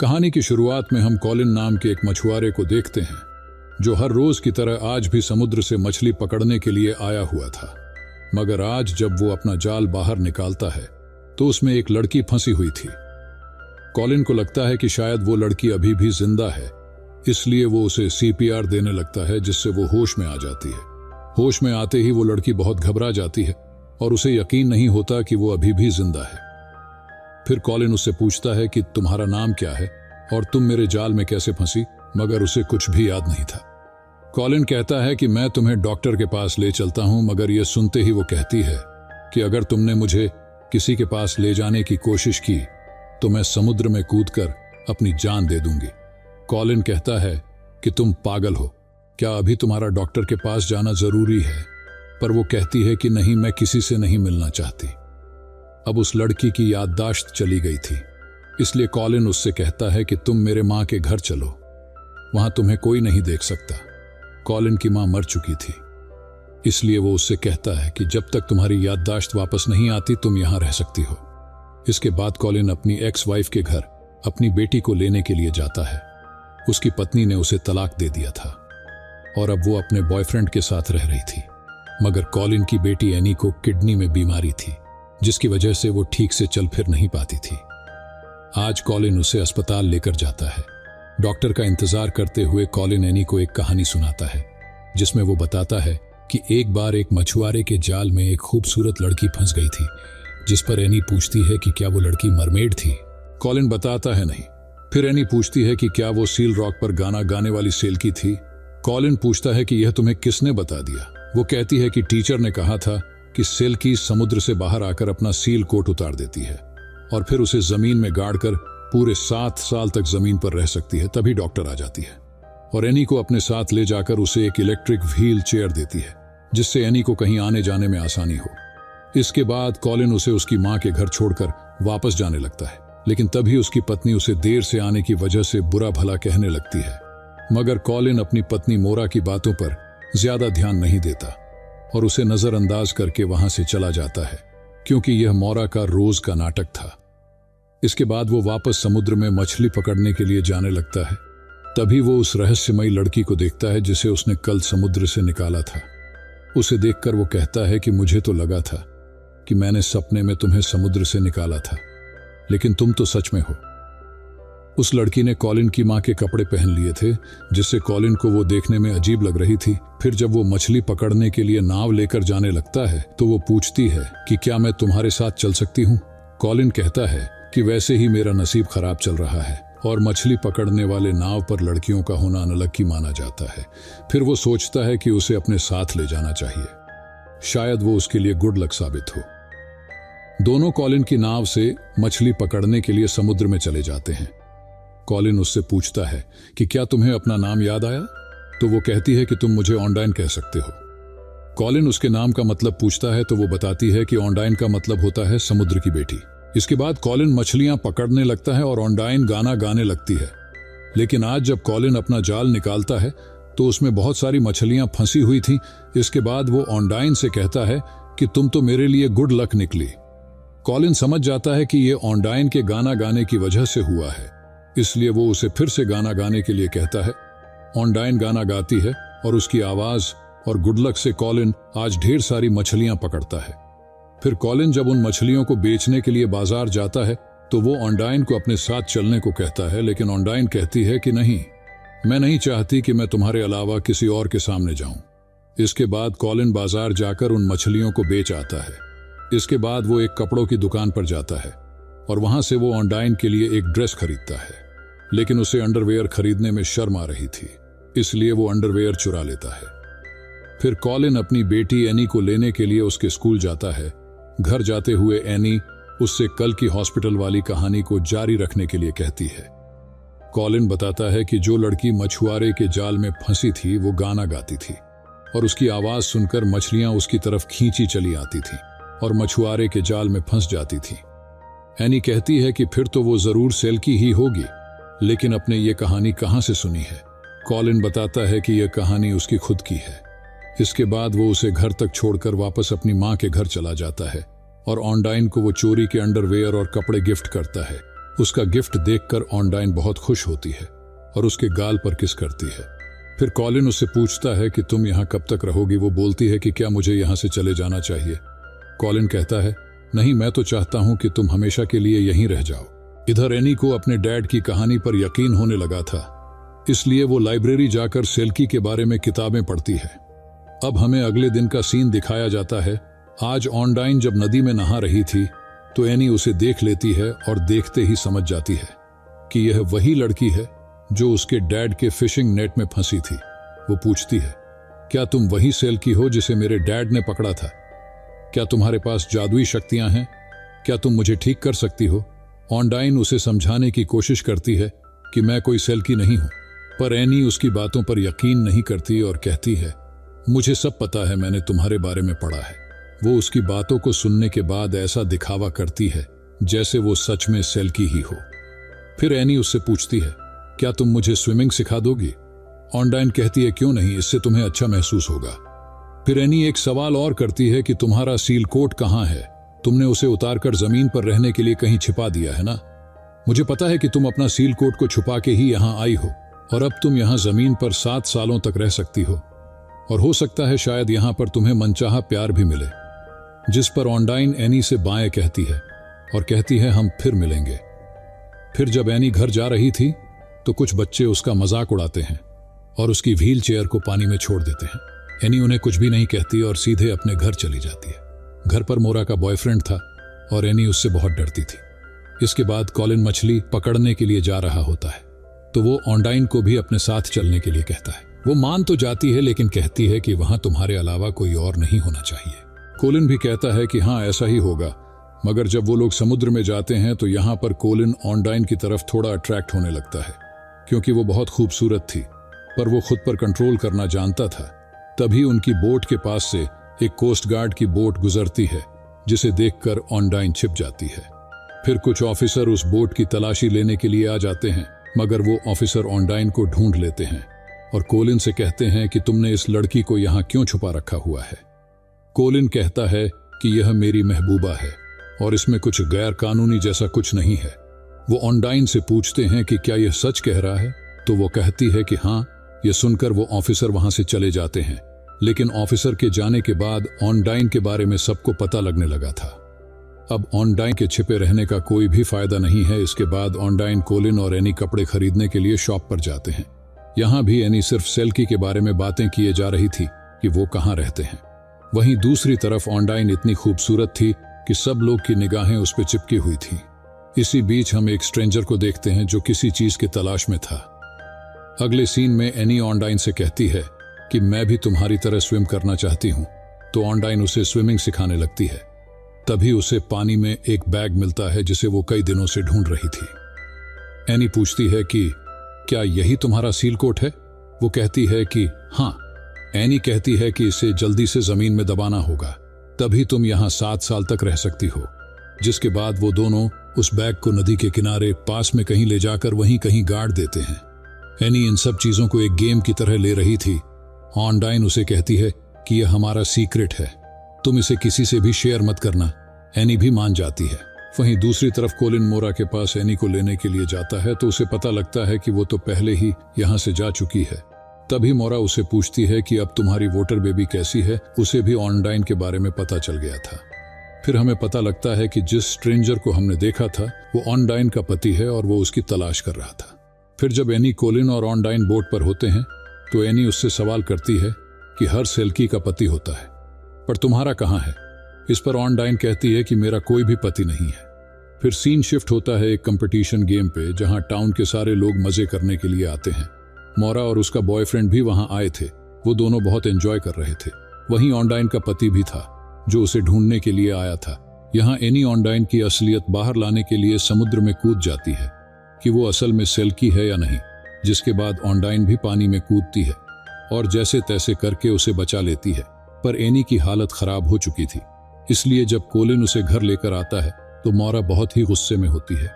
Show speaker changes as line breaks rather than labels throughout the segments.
कहानी की शुरुआत में हम कॉलिन नाम के एक मछुआरे को देखते हैं जो हर रोज की तरह आज भी समुद्र से मछली पकड़ने के लिए आया हुआ था। मगर आज जब वो अपना जाल बाहर निकालता है तो उसमें एक लड़की फंसी हुई थी। कॉलिन को लगता है कि शायद वो लड़की अभी भी जिंदा है, इसलिए वो उसे CPR देने लगता है जिससे वो होश में आ जाती है। होश में आते ही वो लड़की बहुत घबरा जाती है और उसे यकीन नहीं होता कि वो अभी भी जिंदा है। फिर कॉलिन उससे पूछता है कि तुम्हारा नाम क्या है और तुम मेरे जाल में कैसे फंसी, मगर उसे कुछ भी याद नहीं था। कॉलिन कहता है कि मैं तुम्हें डॉक्टर के पास ले चलता हूं, मगर यह सुनते ही वो कहती है कि अगर तुमने मुझे किसी के पास ले जाने की कोशिश की तो मैं समुद्र में कूदकर अपनी जान दे दूंगी। कॉलिन कहता है कि तुम पागल हो, क्या अभी तुम्हारा डॉक्टर के पास जाना जरूरी है? पर वो कहती है कि नहीं, मैं किसी से नहीं मिलना चाहती। अब उस लड़की की याददाश्त चली गई थी, इसलिए कॉलिन उससे कहता है कि तुम मेरे माँ के घर चलो, वहां तुम्हें कोई नहीं देख सकता। कॉलिन की माँ मर चुकी थी, इसलिए वो उससे कहता है कि जब तक तुम्हारी याददाश्त वापस नहीं आती तुम यहां रह सकती हो। इसके बाद कॉलिन अपनी एक्स वाइफ के घर अपनी बेटी को लेने के लिए जाता है। उसकी पत्नी ने उसे तलाक दे दिया था और अब वो अपने बॉयफ्रेंड के साथ रह रही थी। मगर कॉलिन की बेटी एनी को किडनी में बीमारी थी, जिसकी वजह से वो ठीक से चल फिर नहीं पाती थी। आज कॉलिन उसे अस्पताल लेकर जाता है। डॉक्टर का इंतजार करते हुए कॉलिन एनी को एक कहानी सुनाता है, जिसमें वो बताता है कि एक बार एक मछुआरे के जाल में एक खूबसूरत लड़की फंस गई थी, जिस पर एनी पूछती है कि क्या वो लड़की मरमेड थी। कॉलिन बताता है नहीं। फिर एनी पूछती है कि क्या वो सील रॉक पर गाना गाने वाली सेल की थी। कॉलिन पूछता है कि यह तुम्हें किसने बता दिया। वो कहती है कि टीचर ने कहा था कि सिल्की समुद्र से बाहर आकर अपना सील कोट उतार देती है और फिर उसे जमीन में गाड़कर पूरे 7 साल तक जमीन पर रह सकती है। तभी डॉक्टर आ जाती है और एनी को अपने साथ ले जाकर उसे एक इलेक्ट्रिक व्हील चेयर देती है, जिससे एनी को कहीं आने जाने में आसानी हो। इसके बाद कॉलिन उसे उसकी माँ के घर छोड़कर वापस जाने लगता है, लेकिन तभी उसकी पत्नी उसे देर से आने की वजह से बुरा भला कहने लगती है। मगर कॉलिन अपनी पत्नी मोरा की बातों पर ज्यादा ध्यान नहीं देता और उसे नजरअंदाज करके वहां से चला जाता है, क्योंकि यह मोरा का रोज का नाटक था। इसके बाद वो वापस समुद्र में मछली पकड़ने के लिए जाने लगता है। तभी वो उस रहस्यमयी लड़की को देखता है जिसे उसने कल समुद्र से निकाला था। उसे देखकर वो कहता है कि मुझे तो लगा था कि मैंने सपने में तुम्हें समुद्र से निकाला था, लेकिन तुम तो सच में हो। उस लड़की ने कॉलिन की माँ के कपड़े पहन लिए थे, जिससे कॉलिन को वो देखने में अजीब लग रही थी। फिर जब वो मछली पकड़ने के लिए नाव लेकर जाने लगता है तो वो पूछती है कि क्या मैं तुम्हारे साथ चल सकती हूँ। कॉलिन कहता है कि वैसे ही मेरा नसीब खराब चल रहा है और मछली पकड़ने वाले नाव पर लड़कियों का होना अनलक्की माना जाता है। फिर वो सोचता है कि उसे अपने साथ ले जाना चाहिए, शायद वो उसके लिए गुड लक साबित हो। दोनों कॉलिन की नाव से मछली पकड़ने के लिए समुद्र में चले जाते हैं। कॉलिन उससे पूछता है कि क्या तुम्हें अपना नाम याद आया? तो वो कहती है कि तुम मुझे ऑनडाइन कह सकते हो। कॉलिन उसके नाम का मतलब पूछता है तो वो बताती है कि ऑनडाइन का मतलब होता है समुद्र की बेटी। इसके बाद कॉलिन मछलियां पकड़ने लगता है और ऑनडाइन गाना गाने लगती है। लेकिन आज जब कॉलिन अपना जाल निकालता है तो उसमें बहुत सारी मछलियां फंसी हुई थीं। इसके बाद वो ऑनडाइन से कहता है कि तुम तो मेरे लिए गुड लक निकली। कॉलिन समझ जाता है कि ये ऑनडाइन के गाना गाने की वजह से हुआ है, इसलिए वो उसे फिर से गाना गाने के लिए कहता है। ऑनडाइन गाना गाती है और उसकी आवाज और गुड लक से कॉलिन आज ढेर सारी मछलियां पकड़ता है। फिर कॉलिन जब उन मछलियों को बेचने के लिए बाजार जाता है तो वो ऑनडाइन को अपने साथ चलने को कहता है, लेकिन ऑनडाइन कहती है कि नहीं, मैं नहीं चाहती कि मैं तुम्हारे अलावा किसी और के सामने जाऊं। इसके बाद कॉलिन बाजार जाकर उन मछलियों को बेच आता है। इसके बाद वो एक कपड़ों की दुकान पर जाता है और वहां से वो ऑनडाइन के लिए एक ड्रेस खरीदता है, लेकिन उसे अंडरवेयर खरीदने में शर्म आ रही थी, इसलिए वो अंडरवेयर चुरा लेता है। फिर कॉलिन अपनी बेटी एनी को लेने के लिए उसके स्कूल जाता है। घर जाते हुए एनी उससे कल की हॉस्पिटल वाली कहानी को जारी रखने के लिए कहती है। कॉलिन बताता है कि जो लड़की मछुआरे के जाल में फंसी थी वो गाना गाती थी और उसकी आवाज सुनकर मछलियां उसकी तरफ खींची चली आती थी और मछुआरे के जाल में फंस जाती थी। एनी कहती है कि फिर तो वो जरूर सेल्की ही होगी, लेकिन अपने ये कहानी कहां से सुनी है। कॉलिन बताता है कि यह कहानी उसकी खुद की है। इसके बाद वो उसे घर तक छोड़कर वापस अपनी माँ के घर चला जाता है और ऑनडाइन को वो चोरी के अंडरवेयर और कपड़े गिफ्ट करता है। उसका गिफ्ट देखकर ऑनडाइन बहुत खुश होती है और उसके गाल पर किस करती है। फिर कॉलिन उससे पूछता है कि तुम यहाँ कब तक रहोगी। वो बोलती है कि क्या मुझे यहाँ से चले जाना चाहिए। कॉलिन कहता है, नहीं, मैं तो चाहता हूँ कि तुम हमेशा के लिए यहीं रह जाओ। इधर एनी को अपने डैड की कहानी पर यकीन होने लगा था, इसलिए वो लाइब्रेरी जाकर सेल्की के बारे में किताबें पढ़ती है। अब हमें अगले दिन का सीन दिखाया जाता है। आज ऑनडाइन जब नदी में नहा रही थी तो एनी उसे देख लेती है और देखते ही समझ जाती है कि यह वही लड़की है जो उसके डैड के फिशिंग नेट में फंसी थी। वो पूछती है, क्या तुम वही सेल्की हो जिसे मेरे डैड ने पकड़ा था? क्या तुम्हारे पास जादुई शक्तियां हैं? क्या तुम मुझे ठीक कर सकती हो? ऑनडाइन उसे समझाने की कोशिश करती है कि मैं कोई सेल्की नहीं हूं, पर एनी उसकी बातों पर यकीन नहीं करती और कहती है, मुझे सब पता है, मैंने तुम्हारे बारे में पढ़ा है। वो उसकी बातों को सुनने के बाद ऐसा दिखावा करती है जैसे वो सच में सेल्की ही हो। फिर एनी उससे पूछती है, क्या तुम मुझे स्विमिंग सिखा दोगी? ऑनडाइन कहती है, क्यों नहीं, इससे तुम्हें अच्छा महसूस होगा। फिर एनी एक सवाल और करती है कि तुम्हारा सील कोट कहाँ है? तुमने उसे उतारकर जमीन पर रहने के लिए कहीं छिपा दिया है ना? मुझे पता है कि तुम अपना सील कोट को छुपा के ही यहाँ आई हो और अब तुम यहाँ जमीन पर 7 सालों तक रह सकती हो और हो सकता है शायद यहाँ पर तुम्हें मनचाहा प्यार भी मिले। जिस पर ऑनडाइन एनी से बाएं कहती है और कहती है, हम फिर मिलेंगे। फिर जब एनी घर जा रही थी तो कुछ बच्चे उसका मजाक उड़ाते हैं और उसकी व्हील चेयर को पानी में छोड़ देते हैं। एनी उन्हें कुछ भी नहीं कहती और सीधे अपने घर चली जाती है। घर पर मोरा का बॉयफ्रेंड था और एनी उससे बहुत डरती थी। इसके बाद कॉलिन मछली पकड़ने के लिए जा रहा होता है तो वो ऑनडाइन को भी अपने साथ चलने के लिए कहता है। वो मान तो जाती है लेकिन कहती है कि वहां तुम्हारे अलावा कोई और नहीं होना चाहिए। कोलिन भी कहता है कि हाँ, ऐसा ही होगा। मगर जब वो लोग समुद्र में जाते हैं तो यहाँ पर कोलिन ऑनडाइन की तरफ थोड़ा अट्रैक्ट होने लगता है क्योंकि वो बहुत खूबसूरत थी, पर वो खुद पर कंट्रोल करना जानता था। तभी उनकी बोट के पास से एक कोस्ट गार्ड की बोट गुजरती है जिसे देखकर ऑनडाइन छिप जाती है। फिर कुछ ऑफिसर उस बोट की तलाशी लेने के लिए आ जाते हैं, मगर वो ऑफिसर ऑनडाइन को ढूंढ लेते हैं और कोलिन से कहते हैं कि तुमने इस लड़की को यहाँ क्यों छुपा रखा हुआ है? कोलिन कहता है कि यह मेरी महबूबा है और इसमें कुछ गैर कानूनी जैसा कुछ नहीं है। वो ऑनडाइन से पूछते हैं कि क्या यह सच कह रहा है, तो वो कहती है कि हाँ। यह सुनकर वो ऑफिसर वहां से चले जाते हैं, लेकिन ऑफिसर के जाने के बाद ऑनडाइन के बारे में सबको पता लगने लगा था। अब ऑनडाइन के छिपे रहने का कोई भी फायदा नहीं है। इसके बाद ऑनडाइन, कोलिन और एनी कपड़े खरीदने के लिए शॉप पर जाते हैं। यहाँ भी एनी सिर्फ सेल्की के बारे में बातें किए जा रही थी कि वो कहाँ रहते हैं। वहीं दूसरी तरफ ऑनडाइन इतनी खूबसूरत थी कि सब लोग की निगाहें उस पर चिपकी हुई थी। इसी बीच हम एक स्ट्रेंजर को देखते हैं जो किसी चीज की तलाश में था। अगले सीन में एनी ऑनडाइन से कहती है कि मैं भी तुम्हारी तरह स्विम करना चाहती हूँ, तो ऑनडाइन उसे स्विमिंग सिखाने लगती है। तभी उसे पानी में एक बैग मिलता है जिसे वो कई दिनों से ढूंढ रही थी। एनी पूछती है कि क्या यही तुम्हारा सील कोट है? वो कहती है कि हाँ। एनी कहती है कि इसे जल्दी से जमीन में दबाना होगा, तभी तुम यहाँ 7 साल तक रह सकती हो। जिसके बाद वो दोनों उस बैग को नदी के किनारे पास में कहीं ले जाकर वहीं कहीं गाड़ देते हैं। एनी इन सब चीजों को एक गेम की तरह ले रही थी। ऑनडाइन उसे कहती है कि यह हमारा सीक्रेट है, तुम इसे किसी से भी शेयर मत करना। एनी भी मान जाती है। वहीं दूसरी तरफ कोलिन मोरा के पास एनी को लेने के लिए जाता है तो उसे पता लगता है कि वो तो पहले ही यहाँ से जा चुकी है। तभी मोरा उसे पूछती है कि अब तुम्हारी वोटर बेबी कैसी है। उसे भी ऑनडाइन के बारे में पता चल गया था। फिर हमें पता लगता है कि जिस स्ट्रेंजर को हमने देखा था वो ऑनडाइन का पति है और वो उसकी तलाश कर रहा था। फिर जब एनी, कोलिन और ऑनडाइन बोट पर होते हैं तो एनी उससे सवाल करती है कि हर सेल्की का पति होता है, पर तुम्हारा कहाँ है? इस पर ऑनडाइन कहती है कि मेरा कोई भी पति नहीं है। फिर सीन शिफ्ट होता है एक कंपटीशन गेम पे जहां टाउन के सारे लोग मजे करने के लिए आते हैं। मोरा और उसका बॉयफ्रेंड भी वहां आए थे। वो दोनों बहुत एंजॉय कर रहे थे। वहीं ऑनडाइन का पति भी था जो उसे ढूंढने के लिए आया था। यहाँ एनी ऑनडाइन की असलियत बाहर लाने के लिए समुद्र में कूद जाती है कि वो असल में सेल्की है या नहीं, जिसके बाद ऑनडाइन भी पानी में कूदती है और जैसे तैसे करके उसे बचा लेती है। पर एनी की हालत खराब हो चुकी थी, इसलिए जब कोलिन उसे घर लेकर आता है तो मोरा बहुत ही गुस्से में होती है।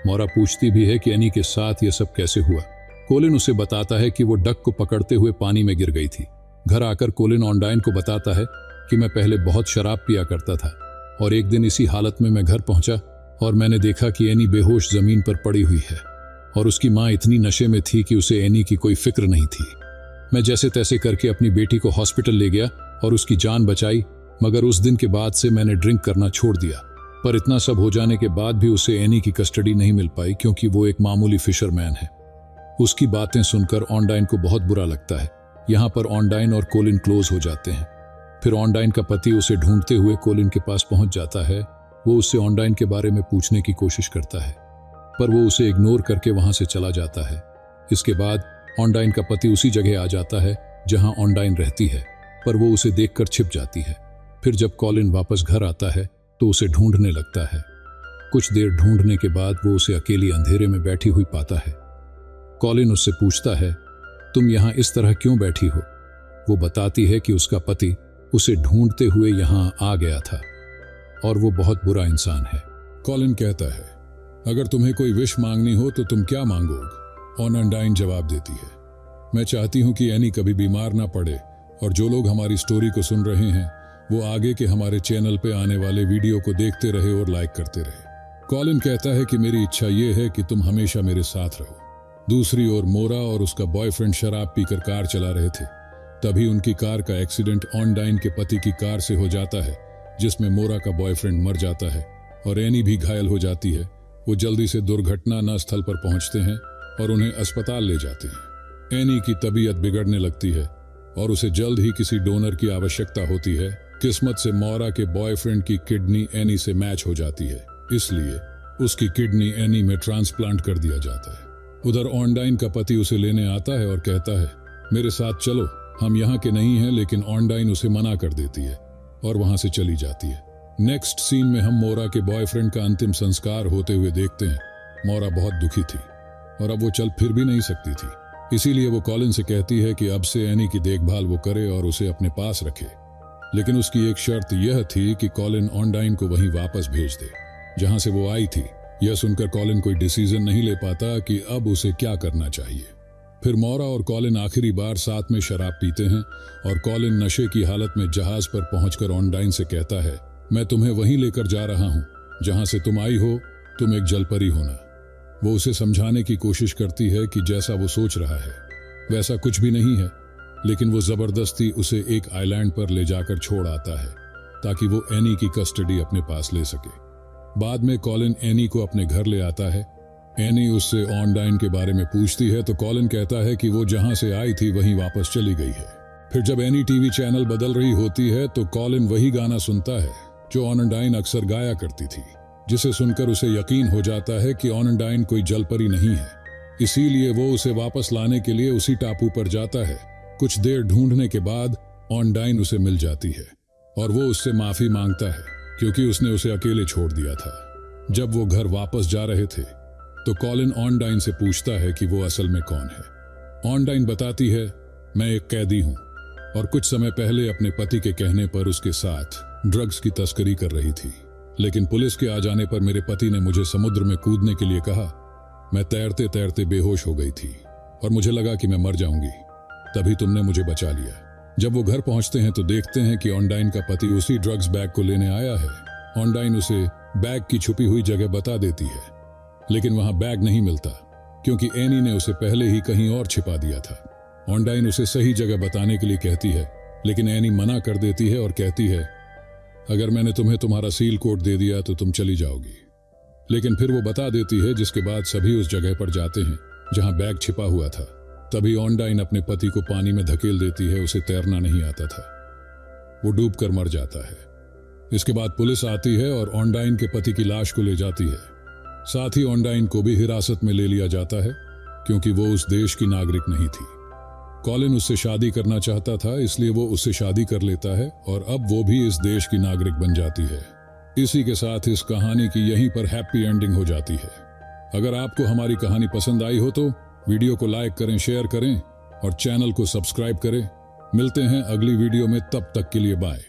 मोरा पूछती भी है कि एनी के साथ यह सब कैसे हुआ। कोलिन उसे बताता है कि वो डक को पकड़ते हुए पानी में गिर गई थी। घर आकर कोलिन ऑनडाइन को बताता है कि मैं पहले बहुत शराब पिया करता था और एक दिन इसी हालत में मैं घर पहुंचा और मैंने देखा कि एनी बेहोश जमीन पर पड़ी हुई है और उसकी माँ इतनी नशे में थी कि उसे एनी की कोई फिक्र नहीं थी। मैं जैसे तैसे करके अपनी बेटी को हॉस्पिटल ले गया और उसकी जान बचाई, मगर उस दिन के बाद से मैंने ड्रिंक करना छोड़ दिया। पर इतना सब हो जाने के बाद भी उसे एनी की कस्टडी नहीं मिल पाई, क्योंकि वो एक मामूली फिशरमैन है। उसकी बातें सुनकर ऑनडाइन को बहुत बुरा लगता है। यहाँ पर ऑनडाइन और कोलिन क्लोज हो जाते हैं। फिर ऑनडाइन का पति उसे ढूंढते हुए कोलिन के पास पहुंच जाता है। वो उससे ऑनडाइन के बारे में पूछने की कोशिश करता है, पर वो उसे इग्नोर करके वहां से चला जाता है। इसके बाद ऑनडाइन का पति उसी जगह आ जाता है जहां ऑनडाइन रहती है, पर वो उसे देखकर छिप जाती है। फिर जब कॉलिन वापस घर आता है तो उसे ढूंढने लगता है। कुछ देर ढूंढने के बाद वो उसे अकेली अंधेरे में बैठी हुई पाता है। कॉलिन उससे पूछता है, तुम यहाँ इस तरह क्यों बैठी हो? वो बताती है कि उसका पति उसे ढूंढते हुए यहाँ आ गया था और वो बहुत बुरा इंसान है।
कॉलिन कहता है, अगर तुम्हें कोई विश मांगनी हो तो तुम क्या मांगोगे? ऑनडाइन जवाब देती है, मैं चाहती हूं कि एनी कभी बीमार ना पड़े और जो लोग हमारी स्टोरी को सुन रहे हैं वो आगे के हमारे चैनल पे आने वाले वीडियो को देखते रहे और लाइक करते रहे। कॉलिन कहता है कि मेरी इच्छा ये है कि तुम हमेशा मेरे साथ रहो। दूसरी ओर मोरा और उसका बॉयफ्रेंड शराब पीकर कार चला रहे थे। तभी उनकी कार का एक्सीडेंट ऑनडाइन के पति की कार से हो जाता है, जिसमें मोरा का बॉयफ्रेंड मर जाता है और एनी भी घायल हो जाती है। वो जल्दी से दुर्घटना स्थल पर पहुंचते हैं और उन्हें अस्पताल ले जाते हैं। एनी की तबीयत बिगड़ने लगती है और उसे जल्द ही किसी डोनर की आवश्यकता होती है। किस्मत से मोरा के बॉयफ्रेंड की किडनी एनी से मैच हो जाती है, इसलिए उसकी किडनी एनी में ट्रांसप्लांट कर दिया जाता है। उधर ऑनडाइन का पति उसे लेने आता है और कहता है, मेरे साथ चलो, हम यहाँ के नहीं हैं। लेकिन ऑनडाइन उसे मना कर देती है और वहां से चली जाती है। नेक्स्ट सीन में हम मोरा के बॉयफ्रेंड का अंतिम संस्कार होते हुए देखते हैं। मोरा बहुत दुखी थी और अब वो चल फिर भी नहीं सकती थी, इसीलिए वो कॉलिन से कहती है कि अब से एनी की देखभाल वो करे और उसे अपने पास रखे। लेकिन उसकी एक शर्त यह थी कि कॉलिन ऑनडाइन को वहीं वापस भेज दे जहां से वो आई थी। यह सुनकर कॉलिन कोई डिसीजन नहीं ले पाता कि अब उसे क्या करना चाहिए। फिर मोरा और कॉलिन आखिरी बार साथ में शराब पीते हैं और कॉलिन नशे की हालत में जहाज पर पहुंचकर ऑनडाइन से कहता है, मैं तुम्हें वहीं लेकर जा रहा हूं जहां से तुम आई हो, तुम एक जलपरी होना। वो उसे समझाने की कोशिश करती है कि जैसा वो सोच रहा है वैसा कुछ भी नहीं है, लेकिन वो जबरदस्ती उसे एक आइलैंड पर ले जाकर छोड़ आता है ताकि वो एनी की कस्टडी अपने पास ले सके। बाद में कॉलिन एनी को अपने घर ले आता है। एनी उससे ऑनडाइन के बारे में पूछती है तो कॉलिन कहता है कि वो जहां से आई थी वहीं वापस चली गई है। फिर जब एनी टीवी चैनल बदल रही होती है तो कॉलिन वही गाना सुनता है जो ऑनडाइन अक्सर गाया करती थी, जिसे सुनकर उसे यकीन हो जाता है कि ऑनडाइन कोई जलपरी नहीं है। इसीलिए वो उसे वापस लाने के लिए उसी टापू पर जाता है। कुछ देर ढूंढने के बाद ऑनडाइन उसे मिल जाती है और वो उससे माफी मांगता है क्योंकि उसने उसे अकेले छोड़ दिया था। जब वो घर वापस जा रहे थे तो कॉलिन ऑनडाइन से पूछता है कि वो असल में कौन है। ऑनडाइन बताती है, मैं एक कैदी हूं और कुछ समय पहले अपने पति के कहने पर उसके साथ ड्रग्स की तस्करी कर रही थी। लेकिन पुलिस के आ जाने पर मेरे पति ने मुझे समुद्र में कूदने के लिए कहा। मैं तैरते तैरते बेहोश हो गई थी और मुझे लगा कि मैं मर जाऊंगी, तभी तुमने मुझे बचा लिया। जब वो घर पहुंचते हैं तो देखते हैं कि ऑनडाइन का पति उसी ड्रग्स बैग को लेने आया है। ऑनडाइन उसे बैग की छुपी हुई जगह बता देती है, लेकिन वहां बैग नहीं मिलता क्योंकि एनी ने उसे पहले ही कहीं और छिपा दिया था। ऑनडाइन उसे सही जगह बताने के लिए कहती है, लेकिन एनी मना कर देती है और कहती है, अगर मैंने तुम्हें तुम्हारा सील कोड दे दिया तो तुम चली जाओगी। लेकिन फिर वो बता देती है, जिसके बाद सभी उस जगह पर जाते हैं जहां बैग छिपा हुआ था। तभी ऑनडाइन अपने पति को पानी में धकेल देती है। उसे तैरना नहीं आता था, वो डूबकर मर जाता है। इसके बाद पुलिस आती है और ऑनडाइन के पति की लाश को ले जाती है। साथ ही ऑनडाइन को भी हिरासत में ले लिया जाता है क्योंकि वो उस देश की नागरिक नहीं थी। कॉलिन उससे शादी करना चाहता था, इसलिए वो उससे शादी कर लेता है और अब वो भी इस देश की नागरिक बन जाती है। इसी के साथ इस कहानी की यहीं पर हैप्पी एंडिंग हो जाती है। अगर आपको हमारी कहानी पसंद आई हो तो वीडियो को लाइक करें, शेयर करें और चैनल को सब्सक्राइब करें। मिलते हैं अगली वीडियो में, तब तक के लिए बाय।